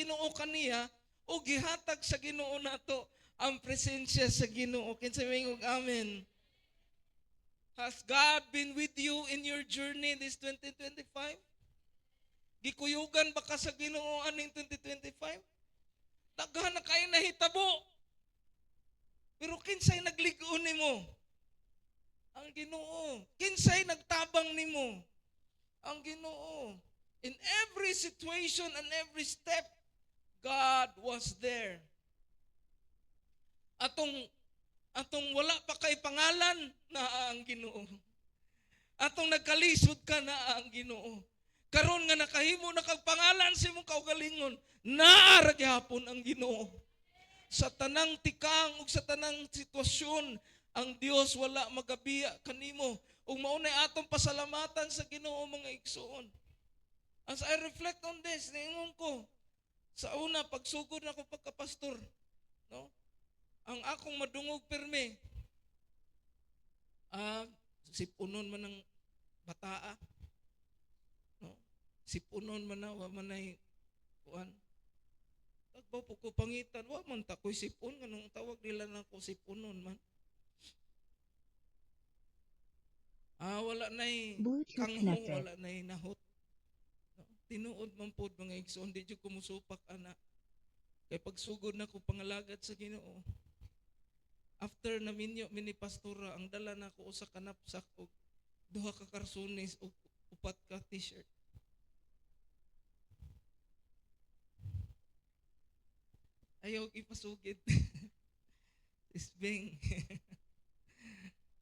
Ginoo kaniya o gihatag sa Ginoo nato ang presensya sa Ginoo. Kinsa mingog amen. Has God been with you in your journey this 2025? Gikuyugan ba ka sa Ginoo aning 2025? Daghan na kayo nahitabo. Pero kinsay nagligon nimo? Ang Ginoo. Kinsay nagtabang nimo? Ang Ginoo. In every situation and every step, God was there. Atong wala pa kay pangalan na ang Ginoo. Atong nagkalisod ka na ang Ginoo. Karon nga nakahimo na kag pangalan sa imong kaugalingon, naara gyapon ang Ginoo. Sa tanang tikang ug sa tanang sitwasyon, ang Dios wala magabiya kanimo. Ug mao nay atong pasalamatan sa Ginoo mga igsoon. As I reflect on this, ningon ko, sa una pagsugod na ko pagkapastor, no? Ang akong madungog pirme, sipunon man ng bataa, no? Sipunon man na, wa man ay kuan. Tagbaw po ko pangitan, wa man ta ko'y sipon, ganun tawag nila na ko sipunon man. Wala na'y kangho, wala na'y nahot. No? Tinuod man po mga igsoon, di dyo kumusupak anak. Kaya pagsugod na ko pangalagad sa Ginoo, after na minyo mini pastora, ang dala na ko usa ka knapsack og duha ka karsones og upat ka t-shirt. Ayaw ipasugid. Sisbing.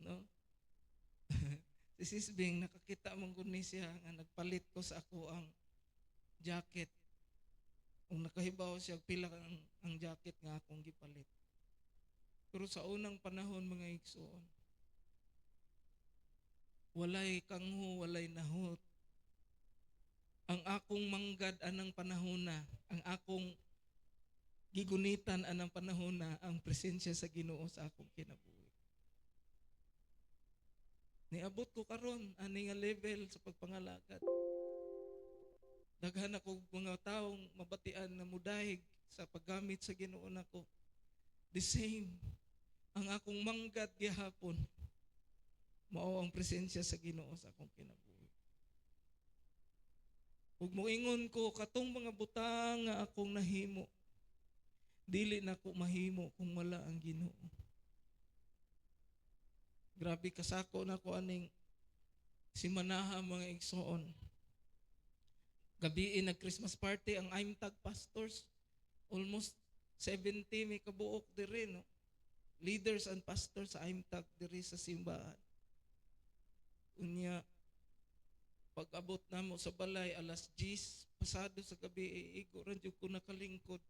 No? Si Sisbing, nakakita mong guni siya nga nagpalit ko sa ako ang jacket. Kung nakahibaw siya, pila ang jacket nga akong gipalit. Pero sa unang panahon, mga igsoon, walay kangho, walay nahot. Ang akong manggad anang panahon na, ang akong gigunitan anang panahon na ang presensya sa Ginoo sa akong kinabuhi. Niabot ko karon ani nga level sa pagpangalagad. Daghan ako mga taong mabatian na mudahig sa paggamit sa Ginoo nako. The same ang akong manggad gihapon mao ang presensya sa Ginoo sa akong kinabuhi. Ug moingon ko katong mga butang nga akong nahimo, dili na ko mahimo kung wala ang Ginoo. Grabe kasako na ko aning simanaha mga igsoon. Gabi nag-Christmas party ang Aimtag pastors. Almost 70 may kabuok diri, no? Leaders and pastors sa Aimtag diri sa simbahan. Unya pag-abot namo sa balay alas 10 pasado sa gabi, igo ra jud ko nakalingkod.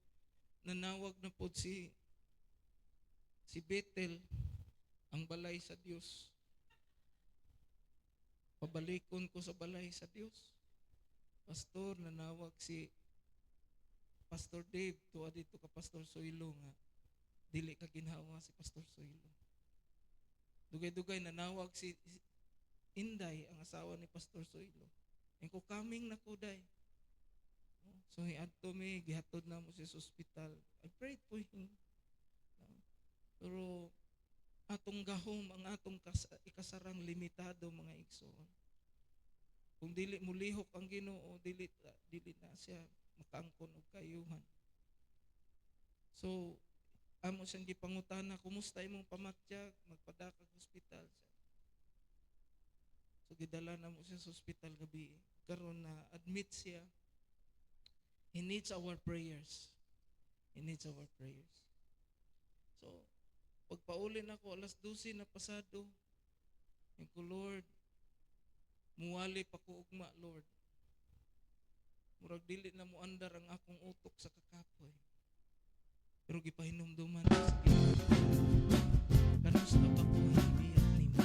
Nanawag na po si Bethel ang balay sa Dios. Pabalikon ko sa balay sa Dios. Pastor, nanawag si Pastor Dave tuwa dito ka Pastor Soilo nga dili ka ginhawa si Pastor Soilo. Dugay-dugay nanawag si Inday ang asawa ni Pastor Soilo. En ko coming na ko day. So adto mi gihatod na mo sa ospital. I prayed for him. Pero atong gahom ang atong ikasarang limitado mga igsoon. Kung dili mo lihok ang Ginoo, dili na siya makaangkon og kayuhan. So amo siyang gipangutana, kumusta imong pamatyag, magpadakag ospital siya. So gidala na mo siya sa ospital gabi. Karon na admit siya. He needs our prayers. He needs our prayers. So, pagpaulin ako, alas 12 na pasado, yung ko, Lord, muwali pa ko ugma, Lord. Murag dili na mo andar ang akong utok sa kakapoy. Pero gipahinumduman ko sa Ginoo. Kanusta ba ko hibiyat nimo?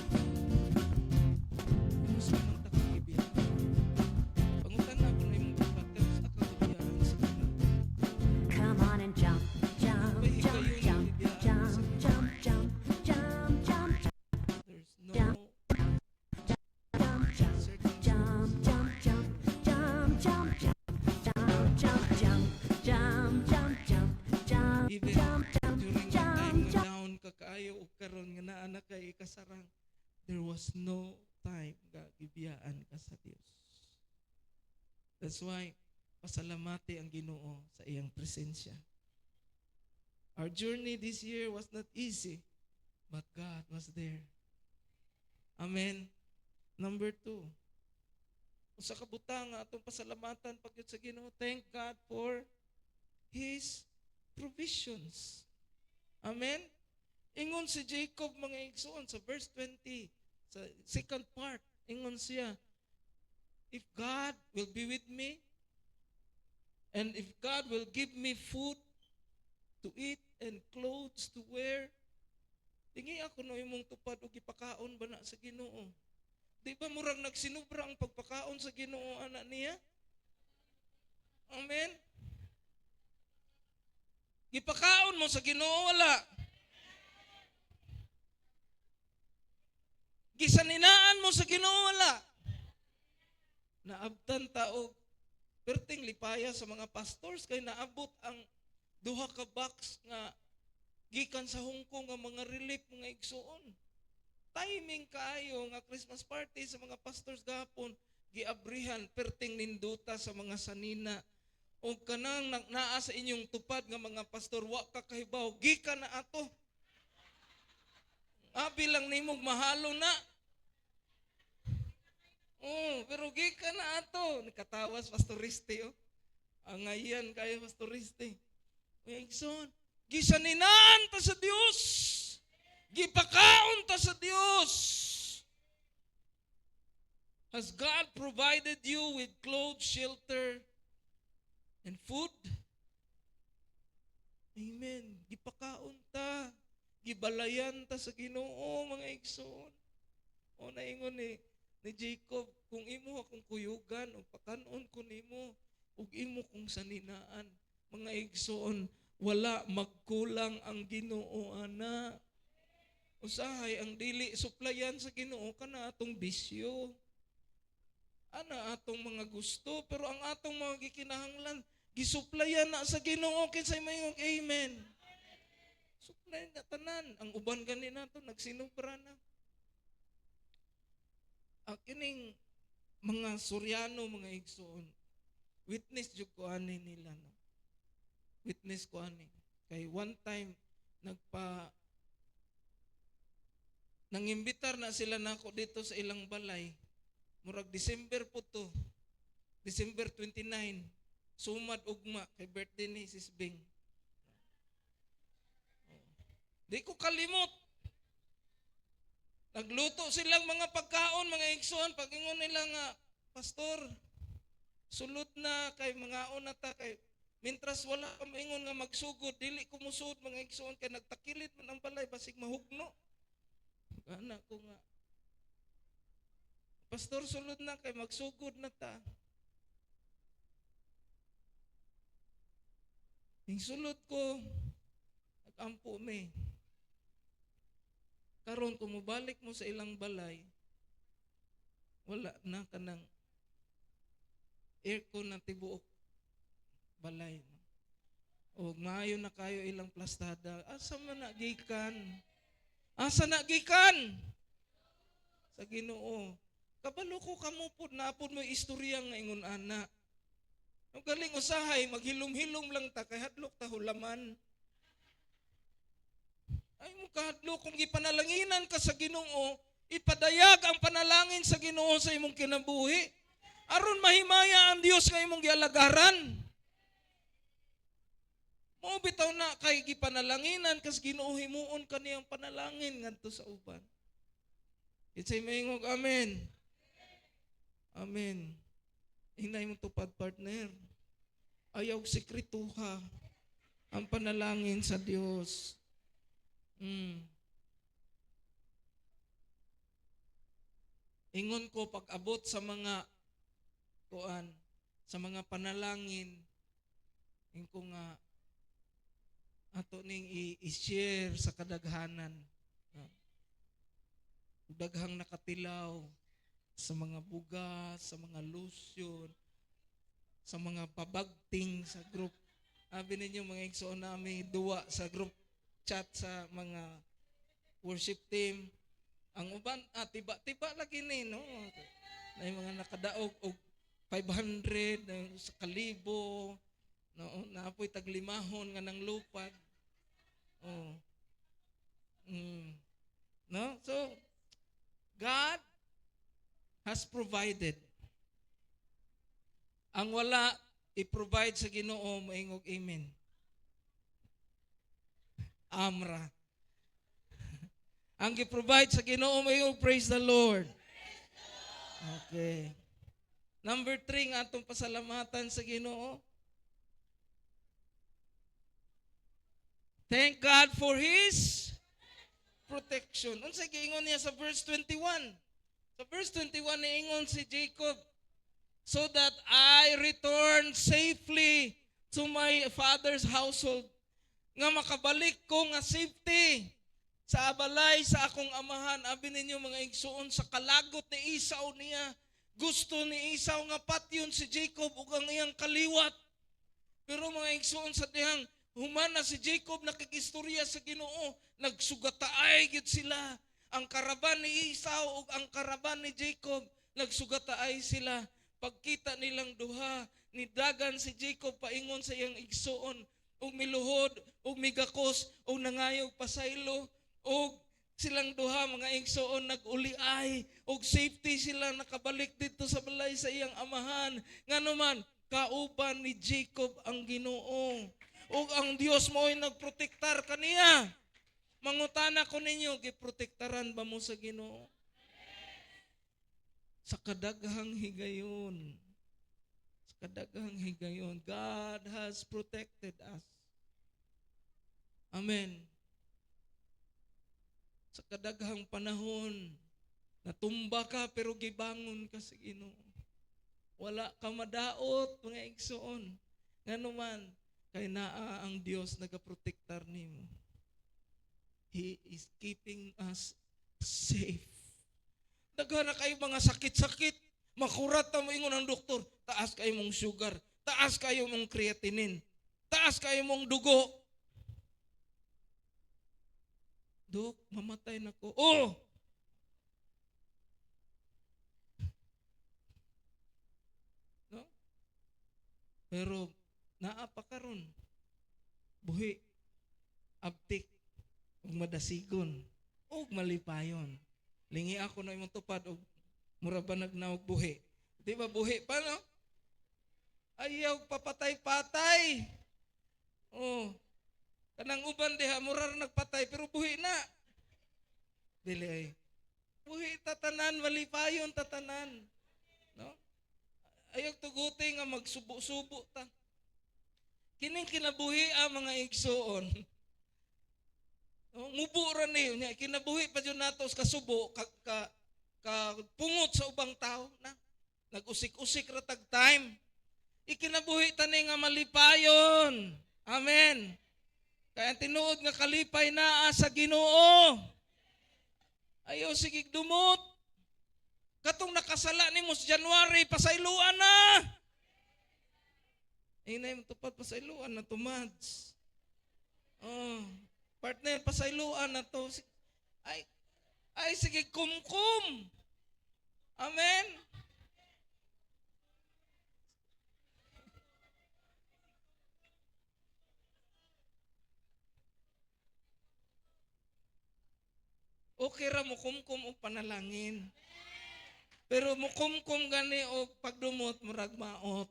Kanusta man ta ko hibiyat nimo? Pangutan na ako na yung kanusta ka hibiyat sa Ginoo. Come on and jump, jump, jump, jump, jump, jump, jump, jump, jump, There's no jump, jump, jump, jump, jump, jump, jump, jump, jump, jump, jump, jump, sarang there was no time nga gibiyaan ka sa Dios. That's why pasalamati ang Ginoo sa iyang presensya. Our journey this year was not easy, but God was there. Amen. Number 2, sa kabutang nga atong pasalamatan pagyud sa Ginoo, thank God for His provisions. Amen. Ingon si Jacob mga igsoon sa verse 20, sa second part, ingon siya, if God will be with me, and if God will give me food to eat and clothes to wear, tingi ako no imong tupad o gipakaon ba na sa Ginoo. Di ba murang nagsinubra ang pagpakaon sa Ginoo anak niya? Amen. Gipakaon mo sa Ginoo wala. Gisaninaan mo sa Ginoo wala. Naabtan taog perting lipaya sa mga pastors kay naabot ang duha ka box nga gikan sa Hong Kong nga mga relief mga igsoon. Timing kaayo nga Christmas party sa mga pastors gahapon giabrihan perting ninduta sa mga sanina o kanang naa sa inyong tupad nga mga pastor wa ka kahibaw gikan na ato. Abi lang nimog mahalo na. Pero gikan na ato. Nakatawas pastoriste oh. Ang ngayon kayo pastoriste. Igsoon, gisaninaan ta sa Dios. Gipakaon ta sa Dios. Has God provided you with clothes, shelter, and food? Amen. Gipakaon ta. Gibalayan ta sa Ginoo mga igsoon. O naingon ni Jacob, kung imo akong kuyugan o pakanon ko nimo ug imo kong saninaan, mga igsoon, wala magkulang ang Ginoo ana. Usahay ang dili suplayan sa Ginoo kana atong bisyo. Ana atong mga gusto, pero ang atong mga gikinahanglan gisuplayan na sa Ginoo kinsay mayong amen. Suplayan na tanan. Ang uban gani nato nagsinubra na. Ang kining mga Suryano mga igsoon, witness jud ko ani nila no. Witness ko ani. Kay one time nangimbitar na sila nako dito sa ilang balay. Murag December po to. December 29. Sumad ugma kay birthday ni Sis Bing. Di ko kalimot. Nagluto silang mga pagkaon, mga igsoon, pag-ingon nila nga, Pastor, sulod na kay mga una ta kay mintras wala ka maingon nga magsugod, dili ko musud mga igsoon kay nagtakilit man ang balay basig mahugno. Ana ko nga. Pastor, sulod na kay magsugod na ta. Ing sulod ko, nag-ampo me. Karon kung mubalik mo sa ilang balay, wala na kanang aircon na tibuok balay. O maayo na kayo ilang plastada. Asa man na gikan? Asa na gikan? Sa Ginoo. Kabalo ko kamo pud napod mo istorya nga ingon ana. Ang galing usahay maghilom-hilom lang ta kay hadlok ta hulaman. Ay mo kahadlok kung gipanalanginan ka sa Ginoo, ipadayag ang panalangin sa Ginoo sa imong kinabuhi. Aron mahimaya ang Dios nga imong gialagaran. Mao bitaw na kay gipanalanginan kas Ginoo himuon kaniyang panalangin ngadto sa uban. Itsay maingog amen. Amen. Hinay mo tupad partner. Ayaw sekretuha ang panalangin sa Dios. Ingon ko pag-abot sa mga sa mga panalangin, ing ko nga ato ning i-share sa kadaghanan. Daghang nakatilaw sa mga bugas, sa mga lotion, sa mga pabagting sa group. Abi ninyo mga igsoon namin duwa sa group chat sa mga worship team. Ang uban, tiba-tiba lagi ni, no? Na yung mga nakadaog og 500, sa kalibo, no? Naapoy taglimahon nga ng lupad. Oh. Mm. No? So, God has provided. Ang wala, i-provide sa Ginoo, maingog amen. Amra. Ang i-provide sa Ginoo, maingog praise the Lord. Okay. Number 3 nga atong pasalamatan sa Ginoo. Thank God for His protection. Unsay giingon niya sa verse 21? Sa verse 21 niingon si Jacob, so that I return safely to my father's household. Nga makabalik ko nga safety sa abalay sa akong amahan. Abi ninyo mga igsuon, sa kalagot ni Esau niya, gusto ni Esau nga patyon si Jacob ug ang iyang kaliwat. Pero mga igsuon sa dihang humana si Jacob nakikistorya sa Ginoo, nagsugataay gid sila. Ang karaban ni Esau ug ang karaban ni Jacob, nagsugataay sila. Pagkita nilang duha, nidagan si Jacob paingon sa iyang igsuon, ug miluhod, ug migakos, ug nangayog pasaylo, ug silang duha mga igsuon nag-uliay, ug safety sila nakabalik dito sa balay sa iyang amahan. Nganuman, kauban ni Jacob ang Ginoo. Ug ang Dios mo'y nagprotektar kaniya. Mangutana ko ninyo, giprotektaran ba mo sa Ginoo? Sa kadaghang higayon. Sa kadaghang higayon, God has protected us. Amen. Sa kadaghang panahon, natumba ka pero gibangon ka sa Ginoo. Wala ka madaot, mga igsoon. Nganuman, kay naa ang Dios nagaprotektar nimo. He is keeping us safe. Daghan na kayo mga sakit-sakit, makurat na mo ingon ang doktor, taas kayo mong sugar, taas kayo mong creatinine, taas kayo mong dugo. Dok, mamatay na ko. Oh! No? Pero naa pa karon. Buhi, abtik, ug madasigon, ug malipayon. Lingi ako na imong tupad og mura ba nagnaog buhi. Di ba buhi pa, no? Ayaw papatay-patay. Oh. Kanang uban diha mura nagpatay pero buhi na. Dili ay. Buhi tatanan, malipayon tatanan. No? Ayaw tuguti nga magsubo-subo ta. Kining kinabuhi ang mga igsoon. Mubo ra niyo nya kinabuhi pa jud nato sa kasubo ka pungot sa ubang tao na nag-usik-usik ra tag time. Ikinabuhi tani nga malipayon. Amen. Kaya tinuod nga kalipay naa sa Ginoo. Ayaw sige dumot. Katong nakasala nimo sa January pasayloan na. Inay mo tupad pasayloan na tumads. Oh. Partner, pasayloan na to. Ay, sige, kumkum. Amen? Okay ra mo kumkum o panalangin. Pero mo kumkum gani o pagdumot, murag maot.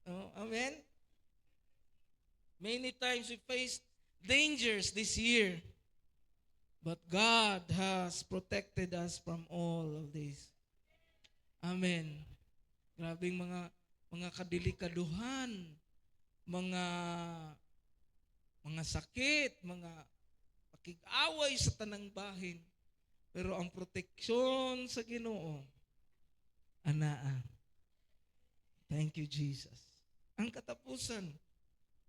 Oh, amen? Many times we faced dangers this year. But God has protected us from all of this. Amen. Grabing mga kadelikaduhan, mga sakit, mga pakig-away sa tanang bahin. Pero ang proteksyon sa Ginoo, anaa. Thank you, Jesus. Ang katapusan,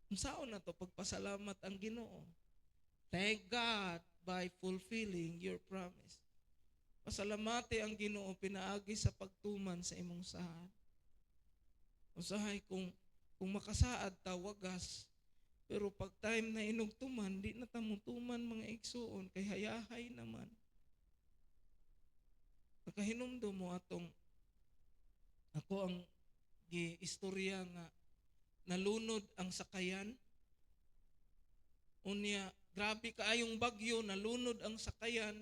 unsaon na to pagpasalamat ang Ginoo. Thank God by fulfilling your promise. Pasalamati ang Ginoo pinaagi sa pagtuman sa imong saad. Usahay kung makasaad ta wagas, pero pag time na inugtuman, di na tamutuman mga igsuon kay hayahay naman. Nakahinumdo mo atong ako ang giistorya nga nalunod ang sakayan. Unya, grabe kaayong bagyo, nalunod ang sakayan.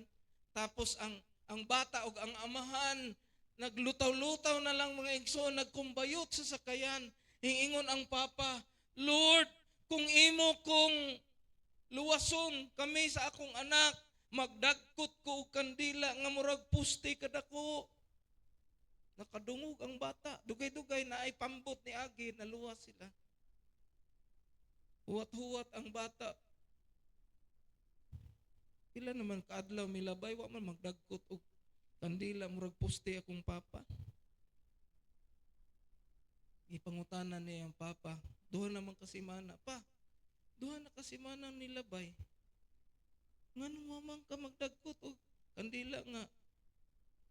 Tapos ang bata o ang amahan, naglutaw-lutaw na lang mga igsoon, nagkumbayot sa sakayan. Hingingon ang papa, Lord, kung imo kong luwason kami sa akong anak, magdagkot ko og kandila nga murag puste kadako. Nakadungog ang bata. Dugay-dugay na ay pambot ni Agi, naluwas sila. Huwat-huwat ang bata. Pila naman kaadlaw milabay, wa man magdagkot og kandila murag puste akong papa. Ipangutanan niya ang papa, duha naman kasimana pa. Duha na kasimana nilabay. Nganong mamang ka magdagkot og kandila nga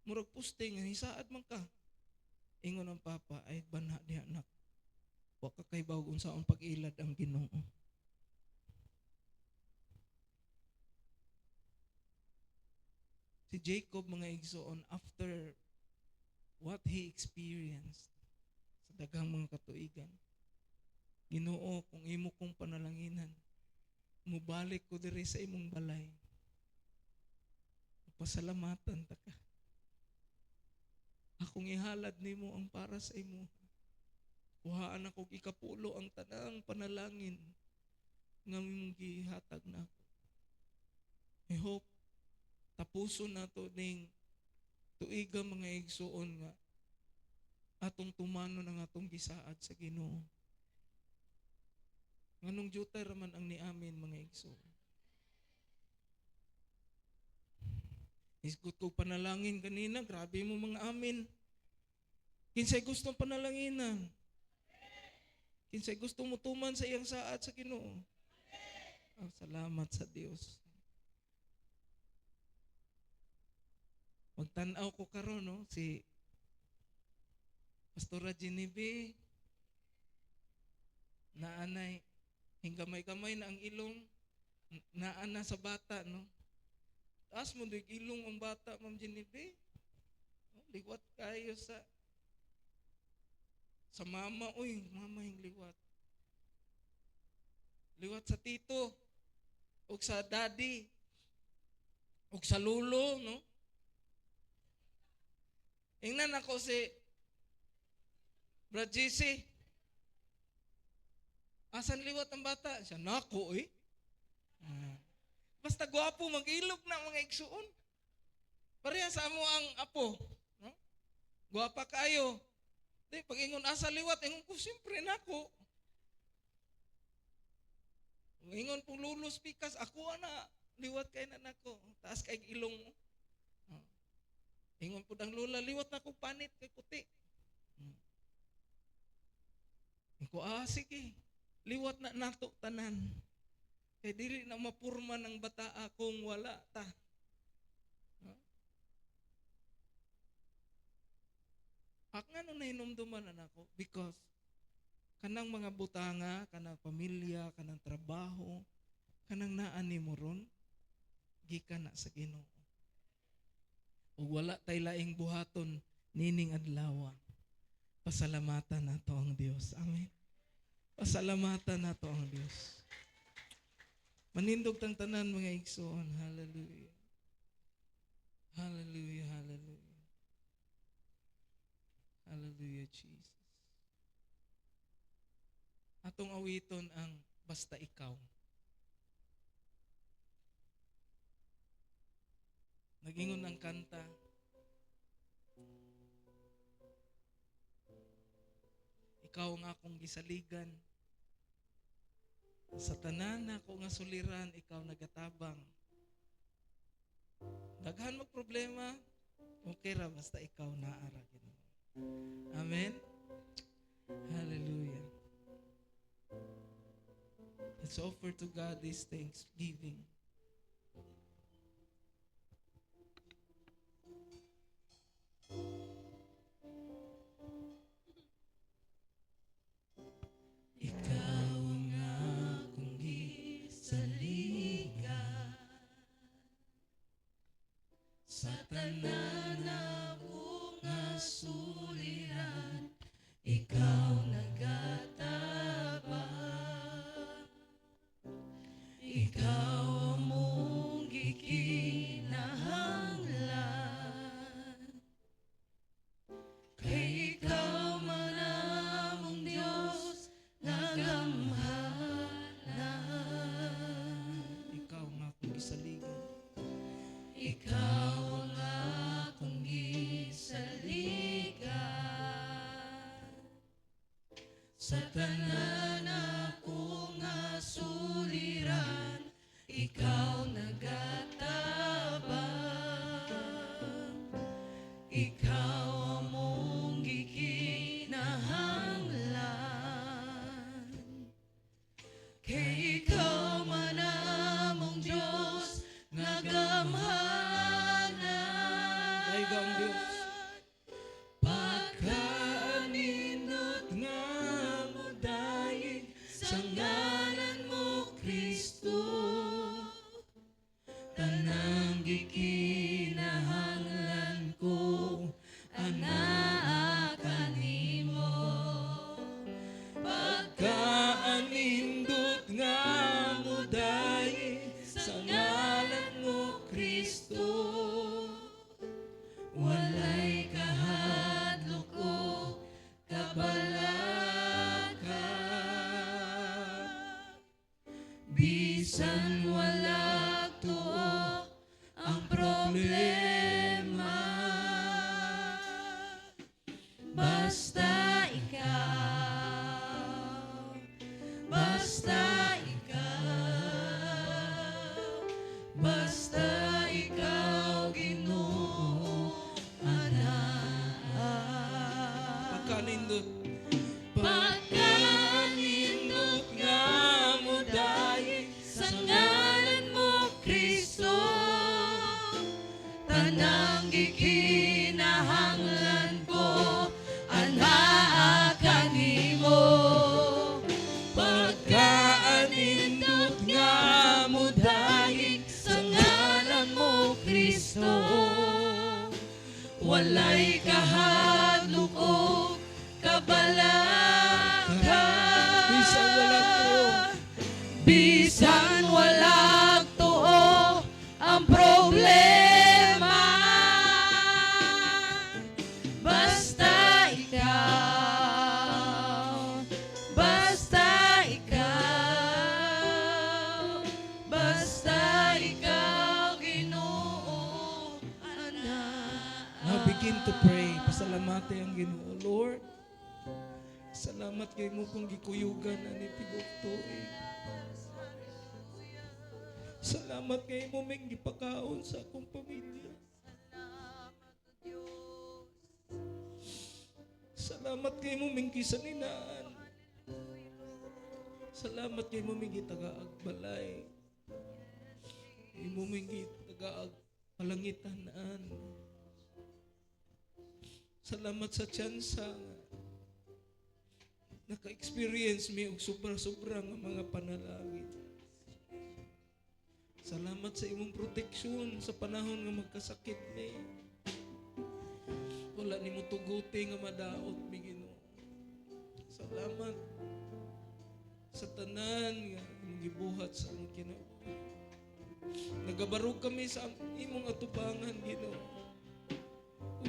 murag puste nga hisaad man ka. Ingon ang papa, ay banha diha anak. Wa ka kay bawog unsaon pag-ilad ang Ginoo. Si Jacob mga igsoon, after what he experienced sa daghang mga katuigan, Ginoo, kung imo kong panalanginan, mubalik ko diri sa imong balay. Pasalamatan ta ka. Akong ihalad nimo ang para sa imo. Kuhaan ako ikapulo ang tanang panalangin nga imong gihatag nako. I hope tapuson nato ning tuiga mga igsoon nga atong tumano ng atong gisaad sa Ginoo. Nganong jutay raman ang niamin mga igsoon. Isgot ko panalangin kanina, grabe mo mga amin. Kinsay gustong panalanginan? Kinsay gusto mo tuman sa iyang saad sa Ginoo? Oh, salamat sa Dios. Magtanaw ko karon no si Pastora Genevieve naanay hinggamay-gamay na ang ilong naana sa bata no. Taas mo dig ilong ang bata, Ma'am Genevieve. Liwat kayo sa mama, uy, mama yung liwat. Liwat sa tito, o sa daddy, o sa lolo, no? Ingnan ako si Brad JC. Asan liwat ang bata? Siya, nako eh. Basta gwapo, mag-ilog na mga igsuon. Pareha sa amo ang apo. No? Gwapa kayo. Di, pag ingon asa liwat, ingon ko, siyempre nako. Ingon pong lulos pikas, ako na, liwat kayo na nako. Taas kay ilong mo. Ingon po ang lula, liwat na ko panit kay puti. Ingon ko, sige. Liwat na nato tanan. Kaya dili na mapurma ng bata akong wala ta. Nga nung nahinumduman na ako because kanang mga butanga, kanang pamilya, kanang trabaho, kanang naani mo ron, gikan na sa Ginoo. O wala tay laing buhaton nining adlaw. Pasalamatan nato ang Dios. Amen. Pasalamatan nato ang Dios. Manindog tang tanan mga igsoon. Hallelujah. Hallelujah, hallelujah. Hallelujah, Jesus. Atong awiton ang basta ikaw. Nagingon ang kanta. Ikaw nga akong gisaligan. Sa tanan ako nga suliran, ikaw nagatabang. Daghan mo problema, okay ra basta ikaw naara. Amen? Hallelujah. Let's offer to God this thanksgiving. Ikaw nga akong gisaligan sa tanan na Kay ikaw man among Diyos nagamhanan. Daigang Diyos. Pagkanindot nga mo dahil sa ngalan mo Kristo, tanang gikinahanglan ko anaa kanimo. Pagkaanindot nga mo dahil sa ngalan mo Kristo, walay kahadlok o kabalaka. Bisan wala tuo ang problema, basta ikaw, basta ikaw, basta ikaw, Ginoo, anak. Pagkanindot, pagkanindot nga mo dahil sa ngalan mo Kristo, tanang gikinahanglan ko anaa kanimo. Pagkaanindot nga mo dahil sa ngalan mo Kristo, walay kahadlok o kabalaka. Bisan wala tuo, bisan wala tuo ang problema, basta ikaw, basta ikaw, basta ikaw, Ginoo, anak. Now begin to pray. Pasalamate ang Ginoo. Lord, salamat kay mo kung gikuyugan na ni tibok tuig. Salamat kay mo may gipakaon sa akong pamilya. Salamat kay mo may gisaninaan. Salamat kay mo may gitagaag balay. Kay mo may gitagaag palangitanaan. Salamat sa tsansa nga naka-experience mi og sobra-sobra nga mga panalangin. Salamat sa imong proteksyon sa panahon nga magkasakit mi. Wala nimo tuguti nga madaot mi Ginoo. Salamat sa tanan nga imong gibuhat sa among kinabuhi. Nagabarog kami sa imong atubangan Ginoo.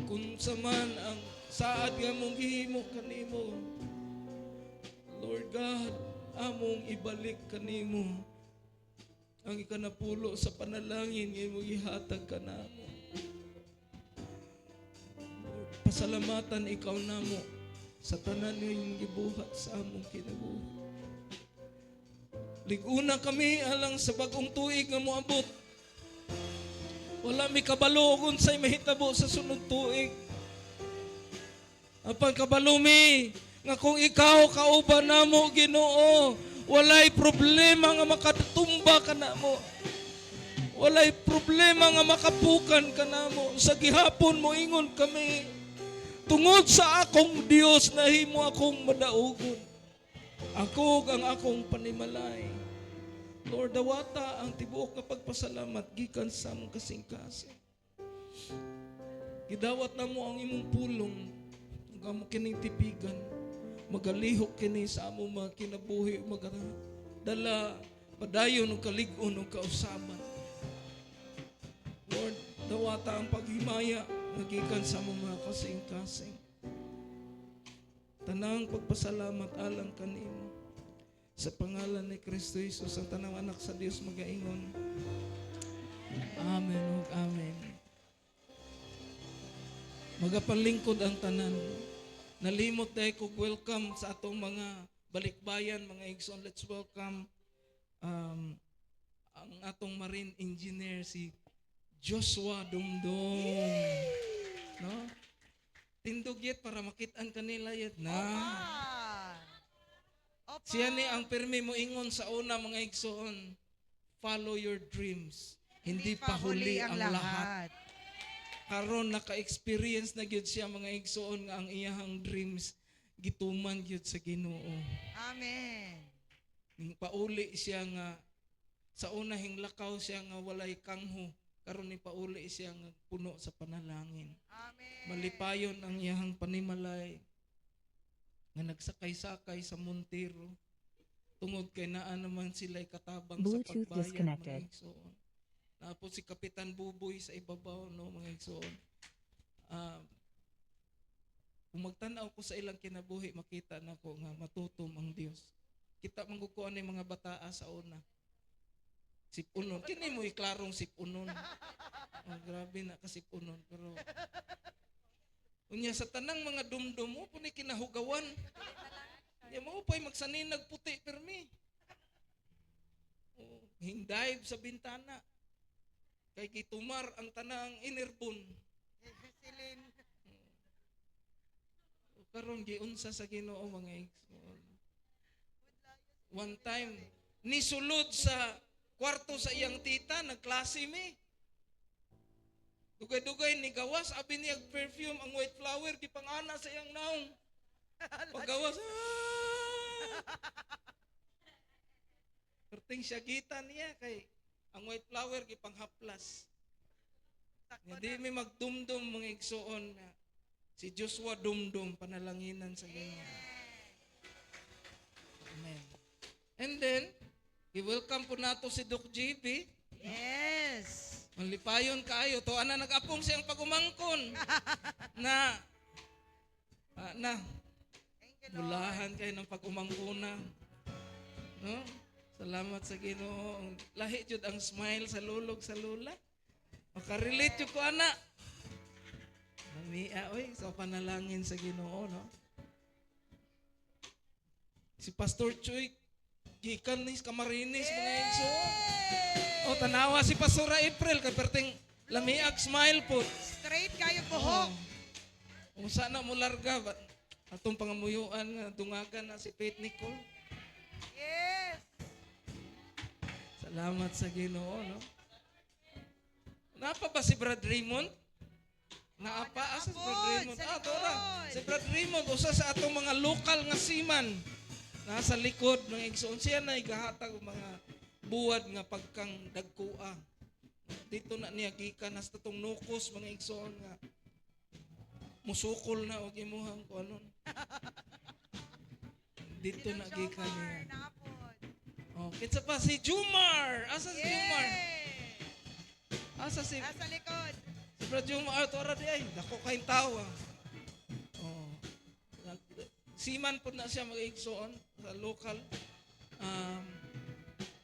Kung saman ang saad nga mong gihimo kanimo, Lord God, among ibalik kanimo ang ikanapulo sa panalangin nga imong ihatag kanamo. Lord, pasalamatan ikaw namo sa tanan nga imong gibuhat sa among kinabuhi. Liguna kami alang sa bagong tuig nga moabot. Wala mi kabalo kung sa'y mahitabo sa sunod tuig. Apan kabalo mi nga kung ikaw kauban namo Ginoo, walay problema nga makatumba ka namo. Walay problema nga makapukan ka namo. Sa gihapon mo ingon kami, tungod sa akong Dios nahimo akong madaugon. Ako ang akong panimalay. Lord, dawata ang tibuok nga pagpasalamat gikan sa among kasing-kasing. Gidawat na mo ang imong pulong nga mo kining tipigan. Magalihok kini sa among mga kinabuhi, magadala padayon ng kalig-on ng kausaban. Lord, dawata ang paghimaya nagikan sa among mga kasing-kasing. Tanang pagpasalamat alang kanimo. Sa pangalan ni Kristo Jesus, ang tanang anak sa Diyos magaingon. Amen ug amen. Magapanlingkod ang tanan. Nalimot tayo kog welcome sa atong mga balikbayan, mga igsoon. Let's welcome ang atong marine engineer, si Joshua Dumdum. No? Tindog yet para makitaan kanila yet na. Opo. Siya ni ang pirmi mo ingon sa una mga igsoon. Follow your dreams. Hindi pa huli ang lahat. Karon naka-experience na gyud siya mga igsoon nga ang iyahang dreams gituman gyud sa Ginoo. Amen. Pauli siya nga sa una hinglakaw siya nga walay kangho, karon ni pauli siya nga puno sa panalangin. Amen. Malipayon ang iyahang panimalay nga nagsakay-sakay sa Montero tungod kay naa naman sila'y katabang Bluetooth sa pagbayad disconnected. mga igsoon. Tapos si Kapitan Buboy sa ibabaw no mga igsoon. Kung magtanaw ko sa ilang kinabuhi makita na ko nga matutom ang Dios. Kita manggukuan ni mga bataa sa una. Sipunon. Kini mo iklarong sipunon. Oh, grabe na ka sipunon. Pero unya sa tanang mga dumdum mo po ni kinahugawan. Di mo pa'y magsaninag puti permi. Oh, hingdive sa bintana. Kay gitumar ang tanang inirbon. Silin. Karon giunsa sa Ginoo mga igsoon. One time nisulod sa kwarto sa iyang tita, nagklase mi. Dugay-dugay ni gawas, abi niya perfume ang white flower, gipangana sa iyang naong. Paggawas, perting siya gita niya kay ang white flower gipanghaplas. Hindi mi magdumdum mga igsoon na si Joshua dumdum panalanginan sa Ginoo. Amen. And then, i-welcome po nato si Doc JB. Yes. Malipayon kayo. To, ana nag-apong siyang pagumangkon. na, Thank you, Lord. bulahan kayo ng pag-umangkuna. No? Salamat sa Ginoo. Lahi jud ang smile sa lulog sa lula. Makarelate jud ko, ana. Mamiya, oy, sa panalangin sa Ginoo, no? Si Pastor Chuy, gikan ni Camarines, mga igsoon. O, tanawa si Pastora April, kay perting lamiag smile po. Straight kayo buhok. Kung sana mo larga, atong pangamuyuan nga dungagan na si Faith Nicole. Yes. Salamat sa Ginoo, no? Napa ba si Brad Raymond? Naapa asa si Brad naapod, Raymond? sa Dora. likod. Si Brad Raymond, usa sa atong mga local nga seaman. Nasa likod ng igsoon. Siya na igahatag og mga buwad nga pagkang dagkua. Dito na niya gikan hasta tong nukos mga igsoon nga musukol na og imuhang kuanon. Dito na gikan niya. Naapod. Oh, kitsa pa si Jumar. Asa si Jumar? Asa si Nasa likod. Brad Jumar tora di ay dako kay tawa. Oh. Siman po na siya mag-igsoon sa local.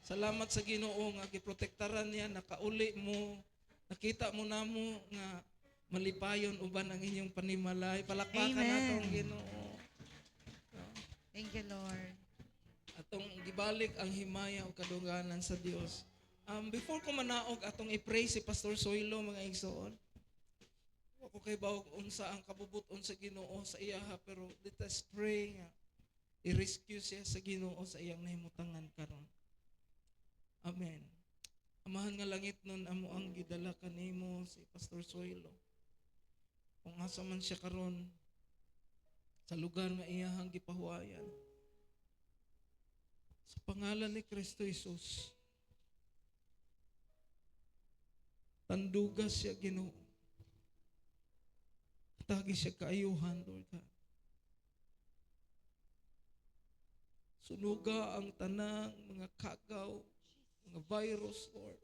Salamat sa Ginoo nga giprotektaran niya, nakauli mo, nakita mo namo nga malipayon uban ang inyong panimalay. Palakpakan Amen. nato ang Ginoo. Thank you, Lord. Atong gibalik ang himaya o kadunganan sa Dios. Before ko manaog atong i-pray si Pastor Soilo mga igsoon. Ako kay bawog unsa ang kabubuton sa Ginoo sa iya ha, pero let us pray nga i-rescue siya sa Ginoo sa iyang nahimutangan karon. Amen. Amahan nga langit nun amo ang gidala kanimo si Pastor Soilo. Kung asa man siya karon sa lugar nga iyahang gipahuayan. Sa pangalan ni Kristo Jesus. Tandugas siya Ginoo. Tagi siya kaayuhan, Lord God. Sunuga ang tanang mga kagaw, mga virus, Lord.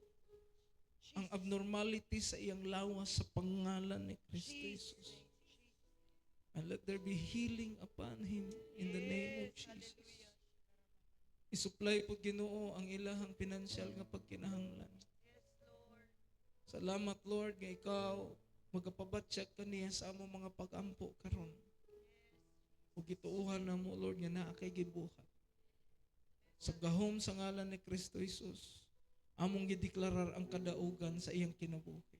Ang abnormality sa iyang lawas sa pangalan ni Kristo Jesus. And let there be healing upon him in the name of Jesus. Isupply po Ginoo ang ilahang pinansyal nga pagkinahanglan. Salamat Lord nga ikaw magapabatsyag kaniya sa among mga pag-ampo karon. Ug gituuhan na mo Lord nga naa kay gibuhat. Sa gahom sa ngalan ni Kristo Jesus, among gideklarar ang kadaugan sa iyang kinabuhi.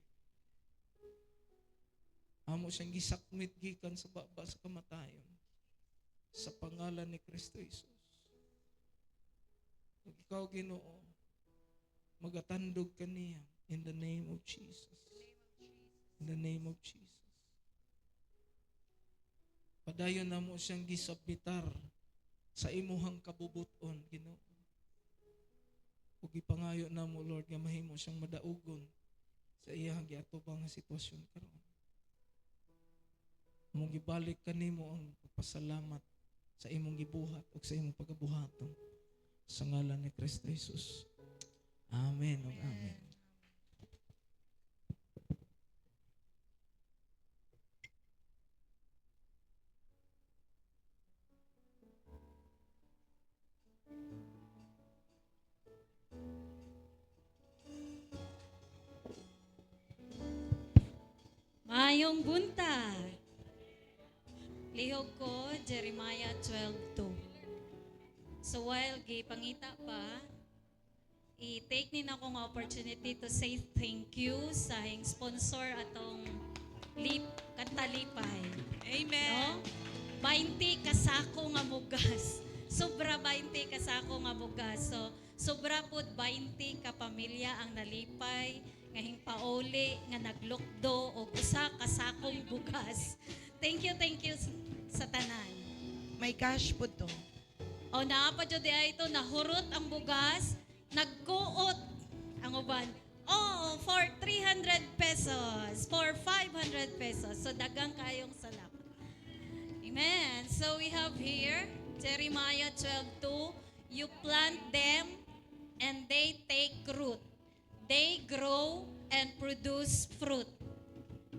Amo siyang gisakmit gikan sa baba sa kamatayon. Sa pangalan ni Kristo Jesus. Ug ikaw Ginoo, magatandog kaniya in the name of Jesus. In the name of Jesus. Padayon na mo siyang gisabitar sa imuhang kabubuton, Ginoo. Ug ipangayo na mo, Lord, nga mahimo siyang madaugon sa iyang giatubang nga sitwasyon karon. Mong gibalik kanimo ang pasalamat sa imong gibuhat ug sa imong pagabuhaton. Sa ngalan ni Kristo Jesus. Amen ug amen. Mayong buntag. Lihok ko, Jeremiah 12:2. So while gipangita pa, i-take ni na akong opportunity to say thank you sa hing sponsor atong Kantalipay. Amen. No? 20 kasako nga bugas. Sobra 20 kasako nga bugas. So, sobra pod 20 ka pamilya ang nalipay nga hingpauli nga naglukdo og usa ka sakong bugas. Thank you sa tanan. May cash po to. O naapa jud ay ito nahurot ang bugas, nagkuot ang uban. Oh, for 300 pesos, for 500 pesos. So dagang kayong salamat. Amen. So we have here Jeremiah 12:2. You plant them and they take root. They grow and produce fruit.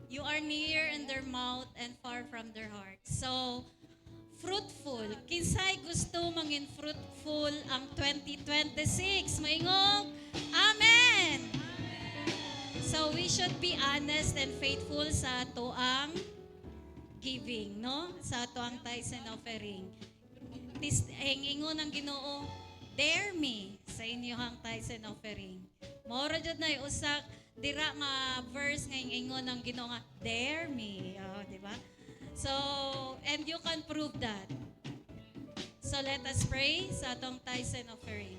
You are near in their mouth and far from their heart. So, fruitful. Kinsay gusto mangin fruitful ang 2026? Maingong, Amen! So, we should be honest and faithful sa ato ang giving, no? Sa ato ang tithes and offering. Ingon ang Ginoo, dare me sa inyong tithes and offering. Mora jud na usak dira nga verse nga ingon ang Ginoo nga dare me, di ba? So, and you can prove that. So let us pray sa atong tithes and offering.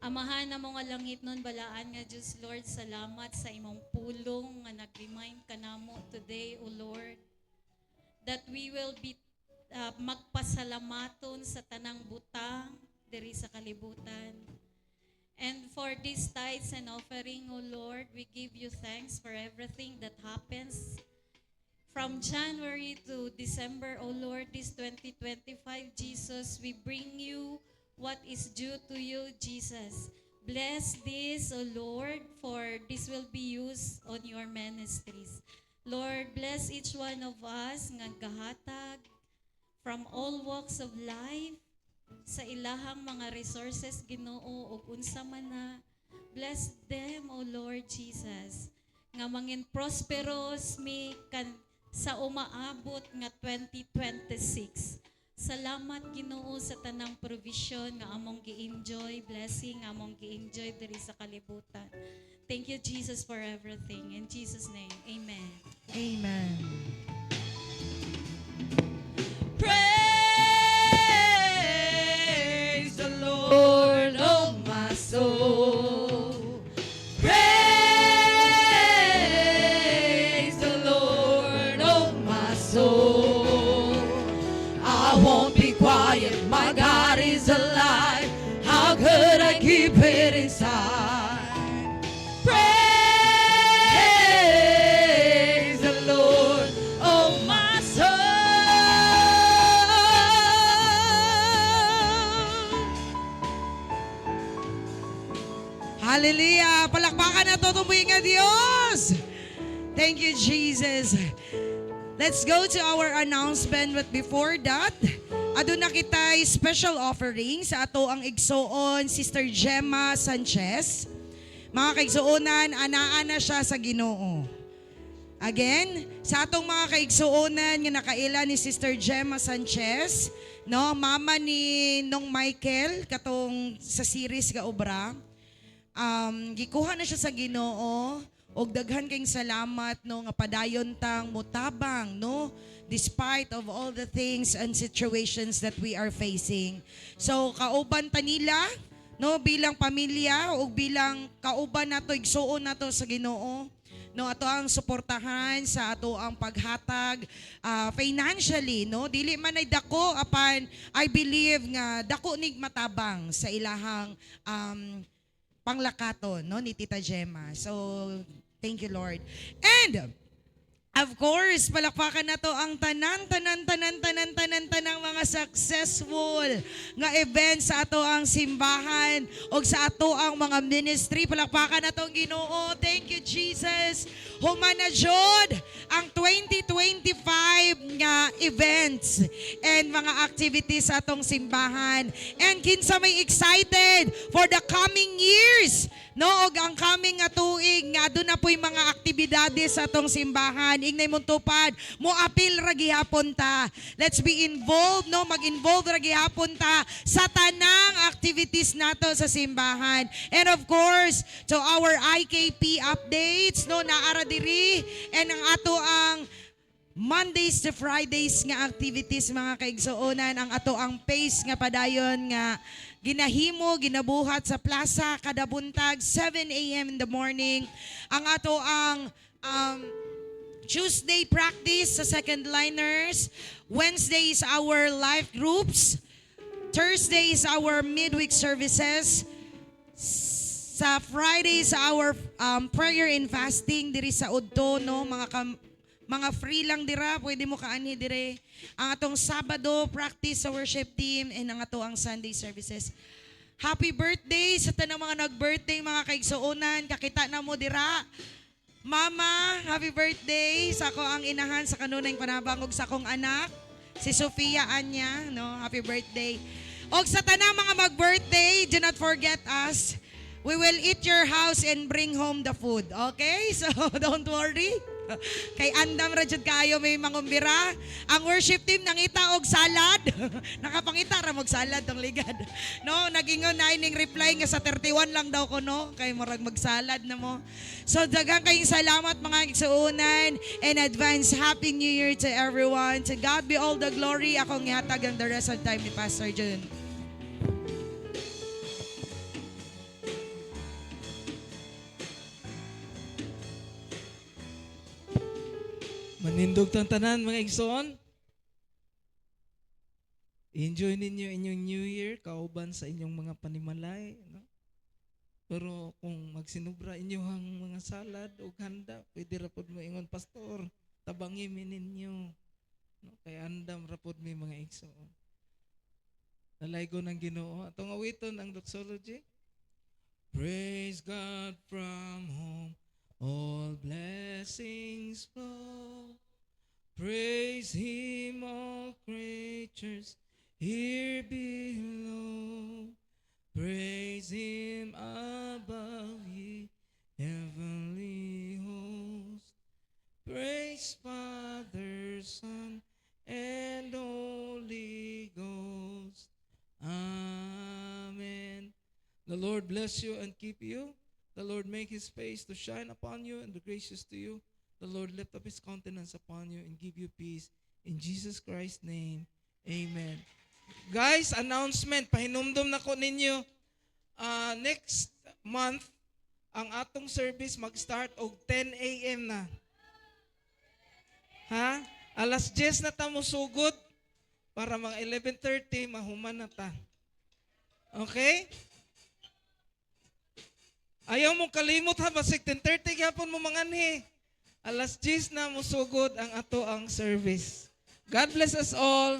Amahan na mo nga langit nun balaan nga Diyos Lord, salamat sa imong pulong nga nag-remind kanamo today, O Lord, that we will be magpasalamaton sa tanang butang diri sa kalibutan. And for these tithes and offering, O Lord, we give you thanks for everything that happens from January to December, O Lord, this 2025, Jesus, we bring you what is due to you, Jesus. Bless this, O Lord, for this will be used on your ministries. Lord, bless each one of us nga gahatag from all walks of life, sa ilahang mga resources, Ginoo, ug unsa man na. Bless them, O Lord Jesus, nga mangin prosperous mi kan sa umaabot nga 2026. Salamat Ginoo sa tanang provision nga among gi-enjoy, blessing nga among gi-enjoy diri sa kalibutan. Thank you Jesus for everything. In Jesus name, amen. Amen. Praise the Lord, oh my soul. Praise the Lord, oh my soul. I won't be quiet, my God is alive. How could I keep it inside? Praise the Lord, oh my soul. Hallelujah! Palakpakan na to tumuhin nga Diyos! Thank you, Jesus. Let's go to our announcement, but before that, aduna kitay special offering sa ato ang igsoon, Sister Gemma Sanchez. Mga kaigsuonan, anaan na siya sa Ginoo. Again, sa atong mga kaigsuonan nga nakaila ni Sister Gemma Sanchez, no, mama ni Nong Michael katong sa series ga obra. Gikuha na siya sa Ginoo Og daghan kayong salamat no nga padayon tang mutabang no despite of all the things and situations that we are facing. So kauban ta nila no bilang pamilya o bilang kauban nato igsuon nato sa Ginoo. No ato ang suportahan sa ato ang paghatag financially no dili man ay dako apan I believe nga dako nig matabang sa ilahang panglakaton no ni Tita Gemma. So thank you Lord. And of course, palakpakan na to ang tanang mga successful nga events sa ato ang simbahan o sa ato ang mga ministry. Palakpakan na to ang Ginoo. Thank you, Jesus. Humana jud ang 2025 nga events and mga activities sa atong simbahan. And kinsa may excited for the coming years. No, og ang coming nga tuig nga aduna na po'y mga aktibidades sa atong simbahan. Ignay mong tupad, mo apil ra gihapon ta. Let's be involved, no? Mag-involve ra gihapon ta sa tanang activities nato sa simbahan. And of course, to our IKP updates, no, naara diri and ang ato ang Mondays to Fridays nga activities mga kaigsuonan, ang ato ang pace nga padayon nga ginahimo, ginabuhat sa plaza kada buntag 7 a.m. in the morning. Ang ato ang Tuesday practice sa second liners, Wednesday is our life groups, Thursday is our midweek services, sa Friday is our prayer and fasting diri sa Udto, no, mga free lang dira, pwede mo kaani dire. Ang atong Sabado, practice sa worship team, and ang ato ang Sunday services. Happy birthday sa tanang mga nag-birthday, mga kaigsuonan. Kakita na mo dira. Mama, happy birthday sa ako ang inahan sa kanunay panabang og sa akong anak, si Sofia Anya, no? Happy birthday. Og sa tanang mga mag-birthday, do not forget us. We will eat your house and bring home the food. Okay? So, don't worry. Kay andam ra jud kayo may mangumbira. Ang worship team nangita og salad. Nakapangita ra mo og salad tong ligad. No, nagingon na ining reply nga sa 31 lang daw ko no, kay murag magsalad na mo. So daghang kayong salamat mga igsuonan, and advance happy new year to everyone. To God be all the glory. Akong ihatag ang the rest of time ni Pastor Jun. Manindog tang tanan mga igsoon. Enjoy ninyo inyong New Year kauban sa inyong mga panimalay, no? Pero kung magsinubra inyong mga salad o handa, pwede ra pod mo ingon pastor, tabangi mi ninyo. No, kay andam ra pod mi mga igsoon. Nalaygo ng Ginoo atong awiton ang doxology. Praise God from whom all blessings flow. Praise Him, all creatures here below. Praise Him above, ye heavenly hosts. Praise Father, Son, and Holy Ghost. Amen. The Lord bless you and keep you. The Lord make His face to shine upon you and be gracious to you. The Lord lift up His countenance upon you and give you peace. In Jesus Christ's name, amen. Guys, announcement. Pahinumdum na ko ninyo. Next month, ang atong service mag-start og 10 a.m. na. Ha? Alas 10 na ta mo sugod para mga 11:30 mahuman na ta. Okay? Ayaw mong kalimot ha, basig 10:30 gapon mo manganhi. Alas 10 na musugod ang ato ang service. God bless us all.